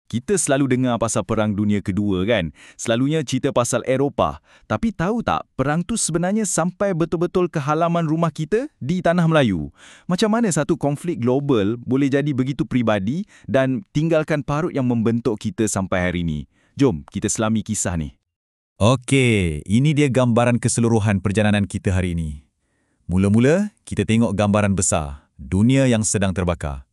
Kita selalu dengar pasal Perang Dunia Kedua kan? Selalunya cerita pasal Eropah. Tapi tahu tak, perang tu sebenarnya sampai betul-betul ke halaman rumah kita di Tanah Melayu. Macam mana satu konflik global boleh jadi begitu pribadi dan tinggalkan parut yang membentuk kita sampai hari ini? Jom kita selami kisah ni. Okey, ini dia gambaran keseluruhan perjalanan kita hari ini. Mula-mula, kita tengok gambaran besar, dunia yang sedang terbakar.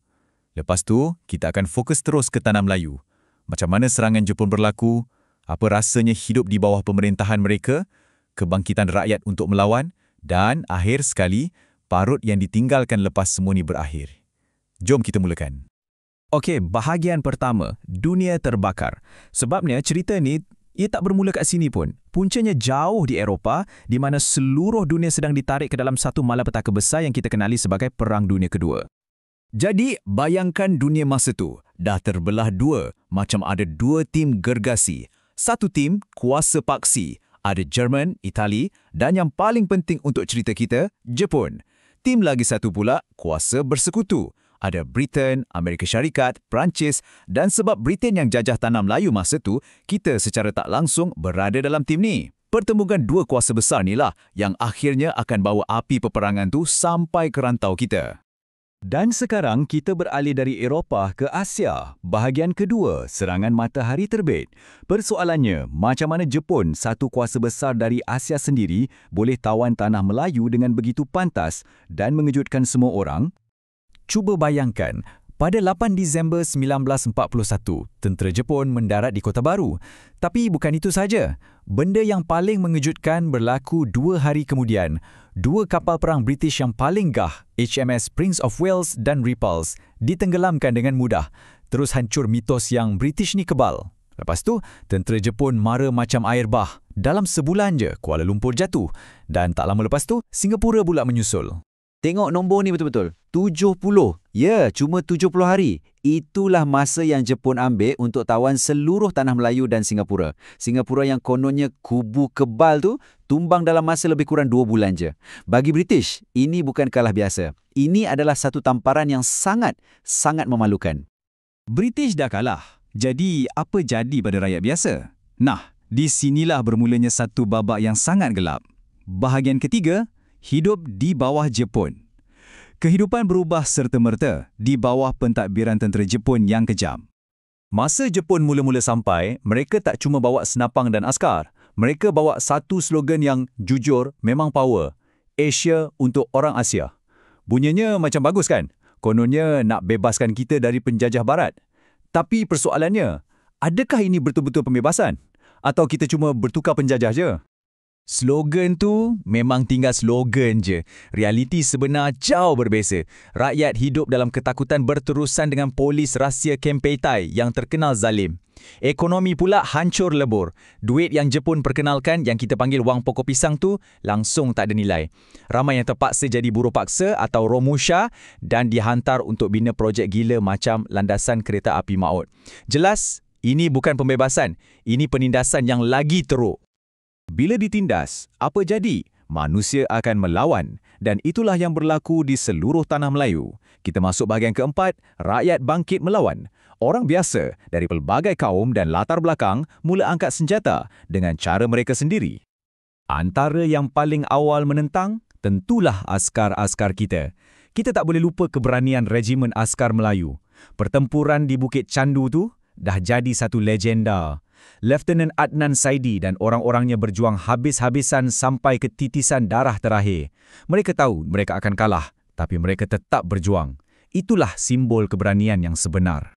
Lepas tu, kita akan fokus terus ke Tanah Melayu. Macam mana serangan Jepun berlaku, apa rasanya hidup di bawah pemerintahan mereka, kebangkitan rakyat untuk melawan, dan akhir sekali, parut yang ditinggalkan lepas semua ni berakhir. Jom kita mulakan. Okey, bahagian pertama, dunia terbakar. Sebabnya cerita ni, ia tak bermula kat sini pun. Puncanya jauh di Eropah, di mana seluruh dunia sedang ditarik ke dalam satu malapetaka besar yang kita kenali sebagai Perang Dunia Kedua. Jadi, bayangkan dunia masa tu dah terbelah dua, macam ada dua tim gergasi. Satu tim kuasa paksi, ada Jerman, Itali dan yang paling penting untuk cerita kita, Jepun. Tim lagi satu pula kuasa bersekutu, ada Britain, Amerika Syarikat, Perancis dan sebab Britain yang jajah Tanah Melayu masa tu, kita secara tak langsung berada dalam tim ni. Pertemuan dua kuasa besar ni lah yang akhirnya akan bawa api peperangan tu sampai ke rantau kita. Dan sekarang kita beralih dari Eropah ke Asia, bahagian kedua, serangan matahari terbit. Persoalannya, macam mana Jepun, satu kuasa besar dari Asia sendiri, boleh tawan Tanah Melayu dengan begitu pantas dan mengejutkan semua orang? Cuba bayangkan, pada 8 Disember 1941, tentera Jepun mendarat di Kota Baru. Tapi bukan itu saja. Benda yang paling mengejutkan berlaku 2 hari kemudian. Dua kapal perang British yang paling gah, HMS Prince of Wales dan Repulse, ditenggelamkan dengan mudah. Terus hancur mitos yang British ni kebal. Lepas tu, tentera Jepun mara macam air bah. Dalam sebulan je, Kuala Lumpur jatuh. Dan tak lama lepas tu, Singapura pula menyusul. Tengok nombor ni betul-betul. 70. Ya, cuma 70 hari. Itulah masa yang Jepun ambil untuk tawan seluruh Tanah Melayu dan Singapura. Singapura yang kononnya kubu kebal tu tumbang dalam masa lebih kurang 2 bulan je. Bagi British, ini bukan kalah biasa. Ini adalah satu tamparan yang sangat memalukan. British dah kalah. Jadi, apa jadi pada rakyat biasa? Nah, di sinilah bermulanya satu babak yang sangat gelap. Bahagian ketiga, hidup di bawah Jepun. Kehidupan berubah serta-merta di bawah pentadbiran tentera Jepun yang kejam. Masa Jepun mula-mula sampai, mereka tak cuma bawa senapang dan askar. Mereka bawa satu slogan yang jujur memang power. Asia untuk orang Asia. Bunyinya macam bagus kan? Kononnya nak bebaskan kita dari penjajah barat. Tapi persoalannya, adakah ini betul-betul pembebasan? Atau kita cuma bertukar penjajah je? Slogan tu memang tinggal slogan je. Realiti sebenar jauh berbeza. Rakyat hidup dalam ketakutan berterusan dengan polis rahsia Kempeitai yang terkenal zalim. Ekonomi pula hancur lebur. Duit yang Jepun perkenalkan yang kita panggil wang pokok pisang tu langsung tak ada nilai. Ramai yang terpaksa jadi buruh paksa atau romusha dan dihantar untuk bina projek gila macam landasan kereta api maut. Jelas, ini bukan pembebasan. Ini penindasan yang lagi teruk. Bila ditindas, apa jadi? Manusia akan melawan dan itulah yang berlaku di seluruh Tanah Melayu. Kita masuk bahagian keempat, rakyat bangkit melawan. Orang biasa dari pelbagai kaum dan latar belakang mula angkat senjata dengan cara mereka sendiri. Antara yang paling awal menentang, tentulah askar-askar kita. Kita tak boleh lupa keberanian Regimen Askar Melayu. Pertempuran di Bukit Candu tu dah jadi satu legenda. Lieutenant Adnan Saidi dan orang-orangnya berjuang habis-habisan sampai ke titisan darah terakhir. Mereka tahu mereka akan kalah, tapi mereka tetap berjuang. Itulah simbol keberanian yang sebenar.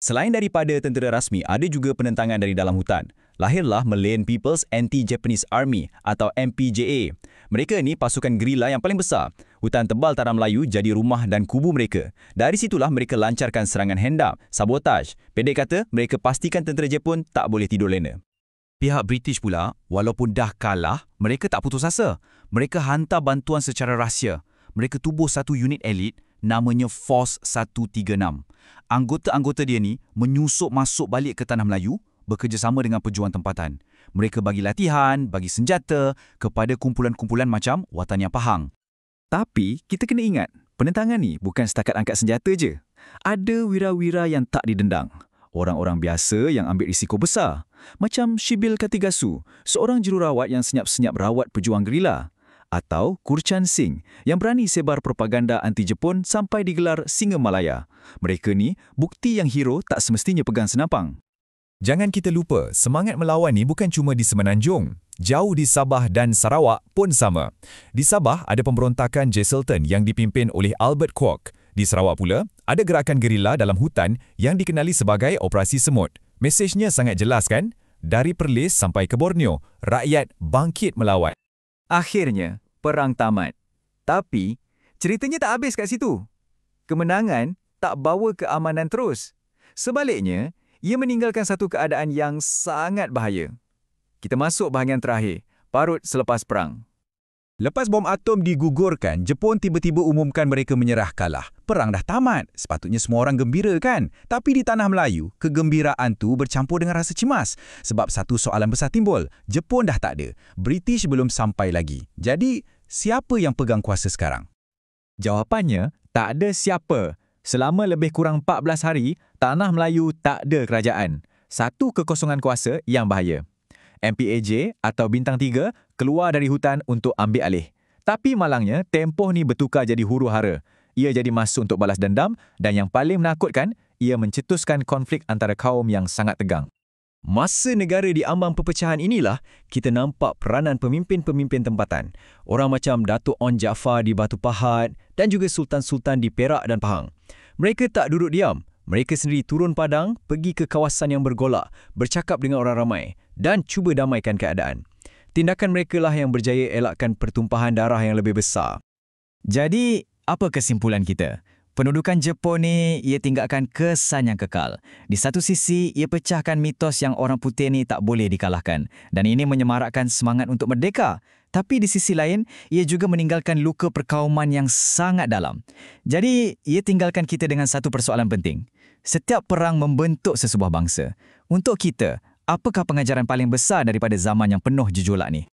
Selain daripada tentera rasmi, ada juga penentangan dari dalam hutan. Lahirlah Malayan People's Anti-Japanese Army atau MPJA. Mereka ni pasukan gerila yang paling besar. Hutan tebal Tanah Melayu jadi rumah dan kubu mereka. Dari situlah mereka lancarkan serangan hendap, sabotaj. Pendek kata, mereka pastikan tentera Jepun tak boleh tidur lena. Pihak British pula, walaupun dah kalah, mereka tak putus asa. Mereka hantar bantuan secara rahsia. Mereka tubuh satu unit elit namanya Force 136. Anggota-anggota dia ni menyusup masuk balik ke Tanah Melayu, bekerjasama dengan pejuang tempatan. Mereka bagi latihan, bagi senjata kepada kumpulan-kumpulan macam Watania Pahang. Tapi kita kena ingat, penentangan ni bukan setakat angkat senjata je. Ada wira-wira yang tak didendang. Orang-orang biasa yang ambil risiko besar. Macam Shibil Katigasu, seorang jururawat yang senyap-senyap rawat pejuang gerila. Atau Kurchan Singh yang berani sebar propaganda anti-Jepun sampai digelar Singa Malaya. Mereka ni bukti yang hero tak semestinya pegang senapang. Jangan kita lupa, semangat melawan ni bukan cuma di Semenanjung. Jauh di Sabah dan Sarawak pun sama. Di Sabah ada pemberontakan Jesselton yang dipimpin oleh Albert Kwok. Di Sarawak pula, ada gerakan gerila dalam hutan yang dikenali sebagai Operasi Semut. Mesejnya sangat jelas kan? Dari Perlis sampai ke Borneo, rakyat bangkit melawan. Akhirnya, perang tamat. Tapi, ceritanya tak habis kat situ. Kemenangan tak bawa keamanan terus. Sebaliknya, ia meninggalkan satu keadaan yang sangat bahaya. Kita masuk bahagian terakhir, parut selepas perang. Lepas bom atom digugurkan, Jepun tiba-tiba umumkan mereka menyerah kalah. Perang dah tamat. Sepatutnya semua orang gembira kan? Tapi di tanah Melayu, kegembiraan tu bercampur dengan rasa cemas. Sebab satu soalan besar timbul. Jepun dah tak ada. British belum sampai lagi. Jadi, siapa yang pegang kuasa sekarang? Jawapannya, tak ada siapa. Selama lebih kurang 14 hari, tanah Melayu tak ada kerajaan. Satu kekosongan kuasa yang bahaya. MPAJ atau Bintang 3 keluar dari hutan untuk ambil alih. Tapi malangnya, tempoh ni bertukar jadi huru-hara. Ia jadi masa untuk balas dendam dan yang paling menakutkan, ia mencetuskan konflik antara kaum yang sangat tegang. Masa negara di ambang perpecahan inilah, kita nampak peranan pemimpin-pemimpin tempatan. Orang macam Datuk On Jaafar di Batu Pahat dan juga Sultan-Sultan di Perak dan Pahang. Mereka tak duduk diam. Mereka sendiri turun padang, pergi ke kawasan yang bergolak, bercakap dengan orang ramai dan cuba damaikan keadaan. Tindakan mereka lah yang berjaya elakkan pertumpahan darah yang lebih besar. Jadi, apa kesimpulan kita? Pendudukan Jepun ni, ia tinggalkan kesan yang kekal. Di satu sisi, ia pecahkan mitos yang orang putih ni tak boleh dikalahkan. Dan ini menyemarakkan semangat untuk merdeka. Tapi di sisi lain, ia juga meninggalkan luka perkauman yang sangat dalam. Jadi, ia tinggalkan kita dengan satu persoalan penting. Setiap perang membentuk sesebuah bangsa. Untuk kita, apakah pengajaran paling besar daripada zaman yang penuh gejolak ni?